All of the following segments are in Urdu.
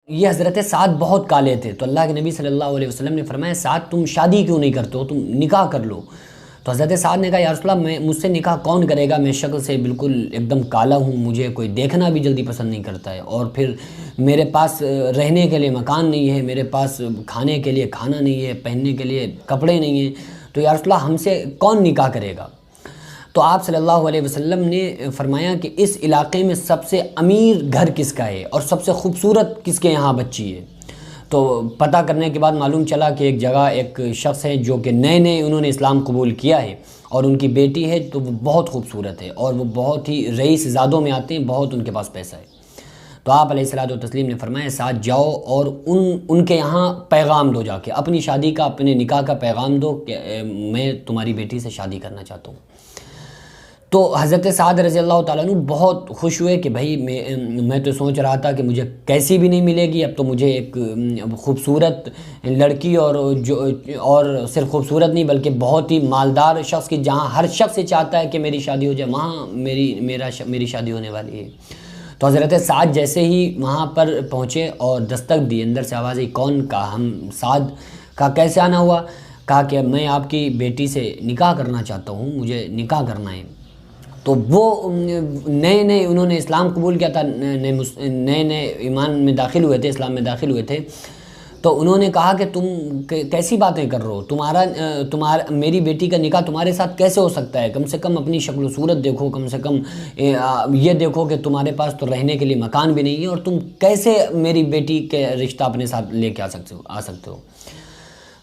یہ حضرت سعد بہت کالے تھے، تو اللہ کے نبی صلی اللہ علیہ وسلم نے فرمایا سعد تم شادی کیوں نہیں کرتے ہو، تم نکاح کر لو۔ تو حضرت سعد نے کہا یا رسول اللہ مجھ سے نکاح کون کرے گا، میں شکل سے بالکل ایک دم کالا ہوں، مجھے کوئی دیکھنا بھی جلدی پسند نہیں کرتا ہے، اور پھر میرے پاس رہنے کے لیے مکان نہیں ہے، میرے پاس کھانے کے لیے کھانا نہیں ہے، پہننے کے لیے کپڑے نہیں ہیں، تو یا رسول اللہ ہم سے کون نکاح کرے گا؟ تو آپ صلی اللہ علیہ وسلم نے فرمایا کہ اس علاقے میں سب سے امیر گھر کس کا ہے اور سب سے خوبصورت کس کے یہاں بچی ہے؟ تو پتہ کرنے کے بعد معلوم چلا کہ ایک جگہ ایک شخص ہے جو کہ نئے نئے انہوں نے اسلام قبول کیا ہے، اور ان کی بیٹی ہے تو وہ بہت خوبصورت ہے، اور وہ بہت ہی رئیس زادوں میں آتے ہیں، بہت ان کے پاس پیسہ ہے۔ تو آپ علیہ الصلوۃ والتسلیم نے فرمایا ساتھ جاؤ اور ان کے یہاں پیغام دو، جا کے اپنی شادی کا، اپنے نکاح کا پیغام دو کہ میں تمہاری بیٹی سے شادی کرنا چاہتا ہوں۔ تو حضرت سعد رضی اللہ تعالیٰ عنہ بہت خوش ہوئے کہ بھائی میں تو سوچ رہا تھا کہ مجھے کیسی بھی نہیں ملے گی، اب تو مجھے ایک خوبصورت لڑکی، اور صرف خوبصورت نہیں بلکہ بہت ہی مالدار شخص کی، جہاں ہر شخص یہ چاہتا ہے کہ میری شادی ہو جائے، وہاں میری شادی ہونے والی ہے۔ تو حضرت سعد جیسے ہی وہاں پر پہنچے اور دستک دی، اندر سے آواز آئی کون؟ کہا ہم سعد۔ کہا کیسے آنا ہوا؟ کہا کہ میں آپ کی بیٹی سے نکاح کرنا چاہتا ہوں، مجھے نکاح کرنا ہے۔ تو وہ نئے نئے انہوں نے اسلام قبول کیا تھا، نئے نئے ایمان میں داخل ہوئے تھے، اسلام میں داخل ہوئے تھے، تو انہوں نے کہا کہ تم کیسی باتیں کر رہے ہو، میری بیٹی کا نکاح تمہارے ساتھ کیسے ہو سکتا ہے؟ کم سے کم اپنی شکل و صورت دیکھو، کم سے کم یہ دیکھو کہ تمہارے پاس تو رہنے کے لیے مکان بھی نہیں ہے، اور تم کیسے میری بیٹی کے رشتہ اپنے ساتھ لے کے آ سکتے ہو؟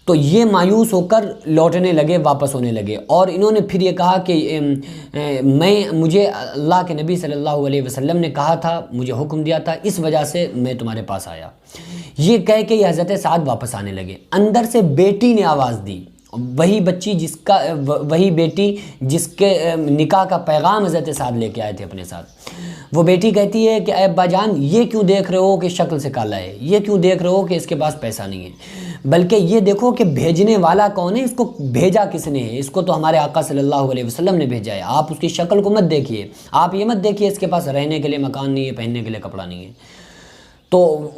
تو یہ مایوس ہو کر لوٹنے لگے، واپس ہونے لگے، اور انہوں نے پھر یہ کہا کہ مجھے اللہ کے نبی صلی اللہ علیہ وسلم نے کہا تھا، مجھے حکم دیا تھا، اس وجہ سے میں تمہارے پاس آیا۔ یہ کہہ کے یہ حضرت سعد واپس آنے لگے۔ اندر سے بیٹی نے آواز دی، وہی بیٹی جس کے نکاح کا پیغام حضرت سعد لے کے آئے تھے اپنے ساتھ۔ وہ بیٹی کہتی ہے کہ اے ابا جان، یہ کیوں دیکھ رہے ہو کہ شکل سے کالا ہے، یہ کیوں دیکھ رہے ہو کہ اس کے پاس پیسہ نہیں ہے، بلکہ یہ دیکھو کہ بھیجنے والا کون ہے، اس کو بھیجا کس نے ہے، اس کو تو ہمارے آقا صلی اللہ علیہ وسلم نے بھیجا ہے۔ آپ اس کی شکل کو مت دیکھیے، آپ یہ مت دیکھیے اس کے پاس رہنے کے لیے مکان نہیں ہے، پہننے کے لیے کپڑا نہیں ہے۔ تو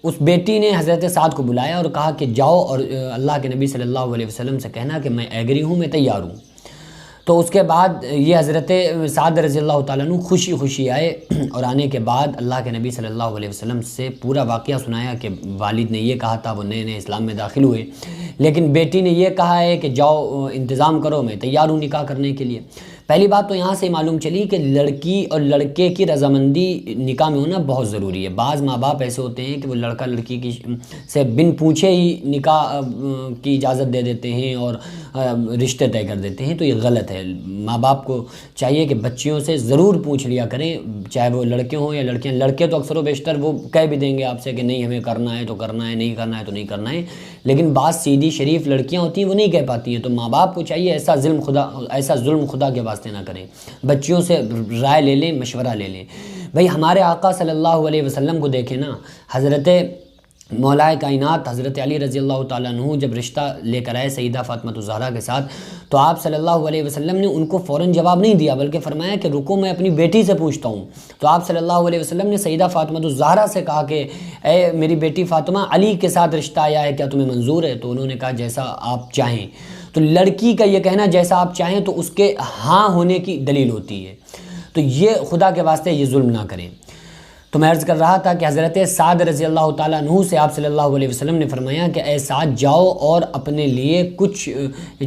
اس بیٹی نے حضرت سعد کو بلایا اور کہا کہ جاؤ اور اللہ کے نبی صلی اللہ علیہ وسلم سے کہنا کہ میں ایگری ہوں، میں تیار ہوں۔ تو اس کے بعد یہ حضرت سعد رضی اللہ تعالیٰ عنہ خوشی آئے، اور آنے کے بعد اللہ کے نبی صلی اللہ علیہ وسلم سے پورا واقعہ سنایا کہ والد نے یہ کہا تھا، وہ نئے نئے اسلام میں داخل ہوئے، لیکن بیٹی نے یہ کہا ہے کہ جاؤ انتظام کرو، میں تیار ہوں نکاح کرنے کے لیے۔ پہلی بات تو یہاں سے معلوم چلی کہ لڑکی اور لڑکے کی رضامندی نکاح میں ہونا بہت ضروری ہے۔ بعض ماں باپ ایسے ہوتے ہیں کہ وہ لڑکا لڑکی کی سے بن پوچھے ہی نکاح کی اجازت دے دیتے ہیں اور رشتے طے کر دیتے ہیں، تو یہ غلط ہے۔ ماں باپ کو چاہیے کہ بچیوں سے ضرور پوچھ لیا کریں، چاہے وہ لڑکے ہوں یا لڑکیاں۔ لڑکے تو اکثر و بیشتر وہ کہہ بھی دیں گے آپ سے کہ نہیں ہمیں کرنا ہے تو کرنا ہے، نہیں کرنا ہے تو نہیں کرنا ہے، لیکن بعض سیدھی شریف لڑکیاں ہوتی ہیں وہ نہیں کہہ پاتی ہیں۔ تو ماں باپ کو چاہیے ایسا ظلم خدا کے واسطے نہ کریں، بچیوں سے رائے لے لیں، مشورہ لے لیں۔ بھئی ہمارے آقا صلی اللہ علیہ وسلم کو دیکھیں نا، حضرت مولائے کائنات حضرت علی رضی اللہ تعالیٰ عنہ جب رشتہ لے کر آئے سیدہ فاطمہ الزہرا کے ساتھ، تو آپ صلی اللہ علیہ وسلم نے ان کو فوراً جواب نہیں دیا، بلکہ فرمایا کہ رکو میں اپنی بیٹی سے پوچھتا ہوں۔ تو آپ صلی اللہ علیہ وسلم نے سیدہ فاطمہ الزہرا سے کہا کہ اے میری بیٹی فاطمہ، علی کے ساتھ رشتہ آیا ہے، کیا تمہیں منظور ہے؟ تو انہوں نے کہا جیسا آپ چاہیں۔ تو لڑکی کا یہ کہنا جیسا آپ چاہیں تو اس کے ہاں ہونے کی دلیل ہوتی ہے۔ تو یہ خدا کے واسطے یہ ظلم نہ کریں۔ تو میں عرض کر رہا تھا کہ حضرت سعد رضی اللہ تعالیٰ عنہ سے آپ صلی اللہ علیہ وسلم نے فرمایا کہ اے سعد جاؤ اور اپنے لیے کچھ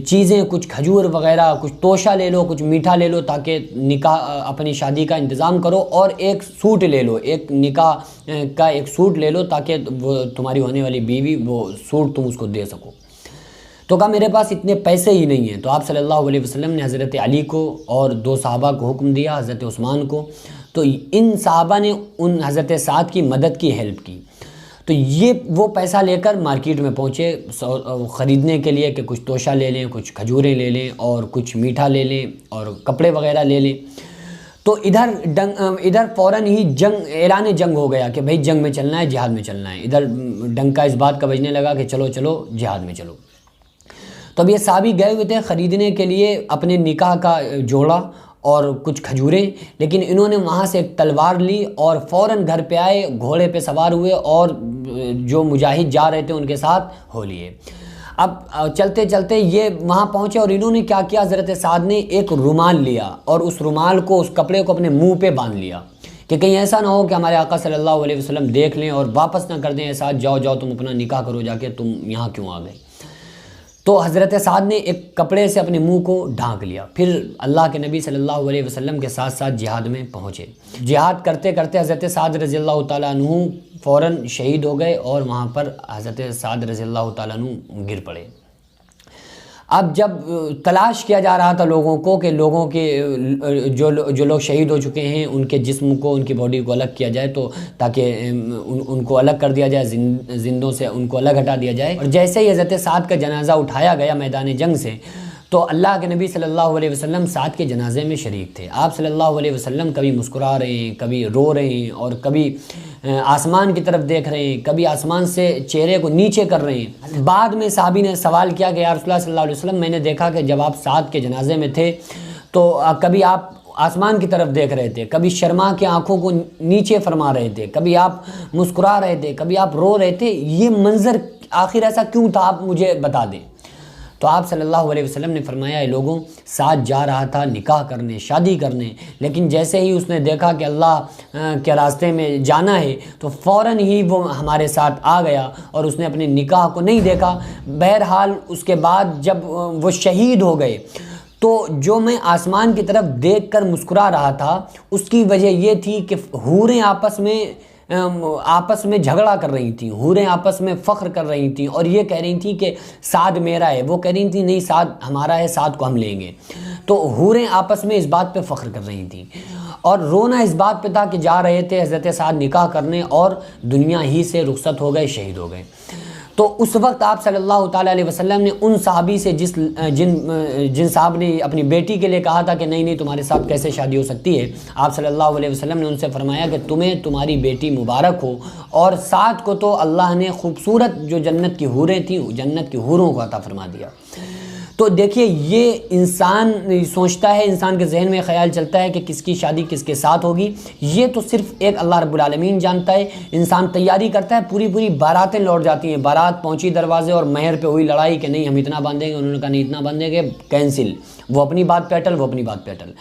چیزیں، کچھ کھجور وغیرہ، کچھ توشہ لے لو، کچھ میٹھا لے لو، تاکہ نکاح اپنی شادی کا انتظام کرو، اور ایک سوٹ لے لو، ایک نکاح کا ایک سوٹ لے لو تاکہ وہ تمہاری ہونے والی بیوی وہ سوٹ تم اس کو دے سکو۔ تو کہا میرے پاس اتنے پیسے ہی نہیں ہیں۔ تو آپ صلی اللہ علیہ وسلم نے حضرت علی کو اور 2 صحابہ کو حکم دیا، حضرت عثمان کو، تو ان صحابہ نے ان حضرت سعد کی مدد کی، ہیلپ کی۔ تو یہ وہ پیسہ لے کر مارکیٹ میں پہنچے خریدنے کے لیے کہ کچھ توشہ لے لیں، کچھ کھجوریں لے لیں، اور کچھ میٹھا لے لیں، اور کپڑے وغیرہ لے لیں۔ تو ادھر فوراً ہی اعلان جنگ ہو گیا کہ بھئی جنگ میں چلنا ہے، جہاد میں چلنا ہے۔ ادھر ڈنکا اس بات کا بجنے لگا کہ چلو چلو جہاد میں چلو۔ تو اب یہ صحابی گئے ہوئے تھے خریدنے کے لیے اپنے نکاح کا جوڑا اور کچھ کھجوریں، لیکن انہوں نے وہاں سے ایک تلوار لی اور فوراً گھر پہ آئے، گھوڑے پہ سوار ہوئے اور جو مجاہد جا رہے تھے ان کے ساتھ ہو لیے۔ اب چلتے چلتے یہ وہاں پہنچے اور انہوں نے کیا کیا، حضرت سعد نے ایک رومال لیا اور اس رومال کو، اس کپڑے کو اپنے منہ پہ باندھ لیا کہ کہیں ایسا نہ ہو کہ ہمارے آقا صلی اللہ علیہ وسلم دیکھ لیں اور واپس نہ کر دیں، ایسا جاؤ جاؤ تم اپنا نکاح کرو جا کے، تم یہاں کیوں آ گئے۔ تو حضرت سعد نے ایک کپڑے سے اپنے منہ کو ڈھانک لیا، پھر اللہ کے نبی صلی اللہ علیہ وسلم کے ساتھ ساتھ جہاد میں پہنچے۔ جہاد کرتے کرتے حضرت سعد رضی اللہ تعالیٰ عنہ فوراً شہید ہو گئے اور وہاں پر حضرت سعد رضی اللہ تعالیٰ عنہ گر پڑے۔ اب جب تلاش کیا جا رہا تھا لوگوں کو کہ لوگوں کے جو لوگ شہید ہو چکے ہیں ان کے جسم کو، ان کی باڈی کو الگ کیا جائے، تو تاکہ ان کو الگ کر دیا جائے، زندوں سے ان کو الگ ہٹا دیا جائے۔ اور جیسے ہی حضرت سعد کا جنازہ اٹھایا گیا میدان جنگ سے، تو اللہ کے نبی صلی اللہ علیہ وسلم سعد کے جنازے میں شریک تھے۔ آپ صلی اللہ علیہ وسلم کبھی مسکرا رہے ہیں، کبھی رو رہے ہیں، اور کبھی آسمان کی طرف دیکھ رہے ہیں، کبھی آسمان سے چہرے کو نیچے کر رہے ہیں۔ بعد میں صحابی نے سوال کیا کہ یا رسول اللہ صلی اللہ علیہ وسلم، میں نے دیکھا کہ جب آپ سعد کے جنازے میں تھے تو کبھی آپ آسمان کی طرف دیکھ رہے تھے، کبھی شرما کے آنکھوں کو نیچے فرما رہے تھے، کبھی آپ مسکرا رہے تھے، کبھی آپ رو رہے تھے، یہ منظر آخر ایسا کیوں تھا، آپ مجھے بتا دیں۔ تو آپ صلی اللہ علیہ وسلم نے فرمایا، اے لوگوں، سعد جا رہا تھا نکاح کرنے، شادی کرنے، لیکن جیسے ہی اس نے دیکھا کہ اللہ کے راستے میں جانا ہے تو فوراً ہی وہ ہمارے ساتھ آ گیا اور اس نے اپنے نکاح کو نہیں دیکھا۔ بہرحال اس کے بعد جب وہ شہید ہو گئے تو جو میں آسمان کی طرف دیکھ کر مسکرا رہا تھا اس کی وجہ یہ تھی کہ حوریں آپس میں جھگڑا کر رہی تھیں، حوریں آپس میں فخر کر رہی تھیں اور یہ کہہ رہی تھیں کہ سعد میرا ہے، وہ کہہ رہی تھیں نہیں سعد ہمارا ہے، سعد کو ہم لیں گے۔ تو حوریں آپس میں اس بات پہ فخر کر رہی تھیں اور رونا اس بات پہ تھا کہ جا رہے تھے حضرت سعد نکاح کرنے اور دنیا ہی سے رخصت ہو گئے، شہید ہو گئے۔ تو اس وقت آپ صلی اللہ تعالیٰ علیہ وسلم نے ان صحابی سے جن صاحب نے اپنی بیٹی کے لیے کہا تھا کہ نہیں تمہارے ساتھ کیسے شادی ہو سکتی ہے، آپ صلی اللہ علیہ وسلم نے ان سے فرمایا کہ تمہیں تمہاری بیٹی مبارک ہو، اور سعد کو تو اللہ نے خوبصورت جو جنت کی حوریں تھیں جنت کی حوروں کو عطا فرما دیا۔ تو دیکھیے یہ انسان سوچتا ہے، انسان کے ذہن میں خیال چلتا ہے کہ کس کی شادی کس کے ساتھ ہوگی، یہ تو صرف ایک اللہ رب العالمین جانتا ہے۔ انسان تیاری کرتا ہے، پوری باراتیں لوٹ جاتی ہیں، بارات پہنچی دروازے اور مہر پہ ہوئی لڑائی کہ نہیں ہم اتنا باندھیں گے، انہوں نے کہا نہیں اتنا باندھیں گے، کینسل، وہ اپنی بات پہ اٹل، وہ اپنی بات پہ اٹل۔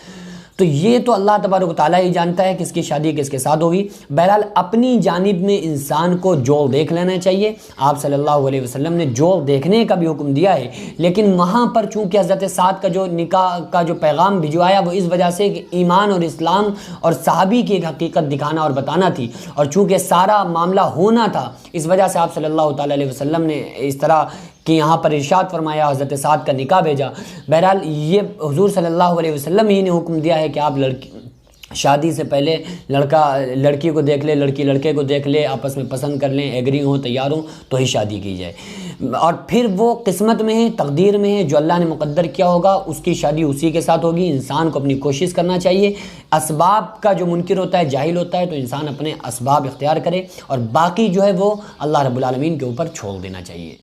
تو یہ تو اللہ تبارک و تعالیٰ ہی جانتا ہے کس کی شادی کس کے ساتھ ہوگی۔ بہرحال اپنی جانب میں انسان کو جوڑ دیکھ لینا چاہیے۔ آپ صلی اللہ علیہ وسلم نے جوڑ دیکھنے کا بھی حکم دیا ہے، لیکن وہاں پر چونکہ حضرت سعد کا جو نکاح کا جو پیغام بھجوایا وہ اس وجہ سے کہ ایمان اور اسلام اور صحابی کی ایک حقیقت دکھانا اور بتانا تھی، اور چونکہ سارا معاملہ ہونا تھا اس وجہ سے آپ صلی اللہ تعالیٰ علیہ وسلم نے اس طرح کہ یہاں پر ارشاد فرمایا، حضرت سعد کا نکاح بھیجا۔ بہرحال یہ حضور صلی اللہ علیہ وسلم ہی نے حکم دیا ہے کہ آپ شادی سے پہلے لڑکا لڑکی کو دیکھ لے، لڑکی لڑکے کو دیکھ لے، آپس میں پسند کر لیں، ایگری ہوں، تیار ہوں تو ہی شادی کی جائے، اور پھر وہ قسمت میں ہے، تقدیر میں ہے، جو اللہ نے مقدر کیا ہوگا اس کی شادی اسی کے ساتھ ہوگی۔ انسان کو اپنی کوشش کرنا چاہیے، اسباب کا جو منکر ہوتا ہے، جاہل ہوتا ہے، تو انسان اپنے اسباب اختیار کرے اور باقی جو ہے وہ اللہ رب العالمین کے اوپر چھوڑ دینا چاہیے۔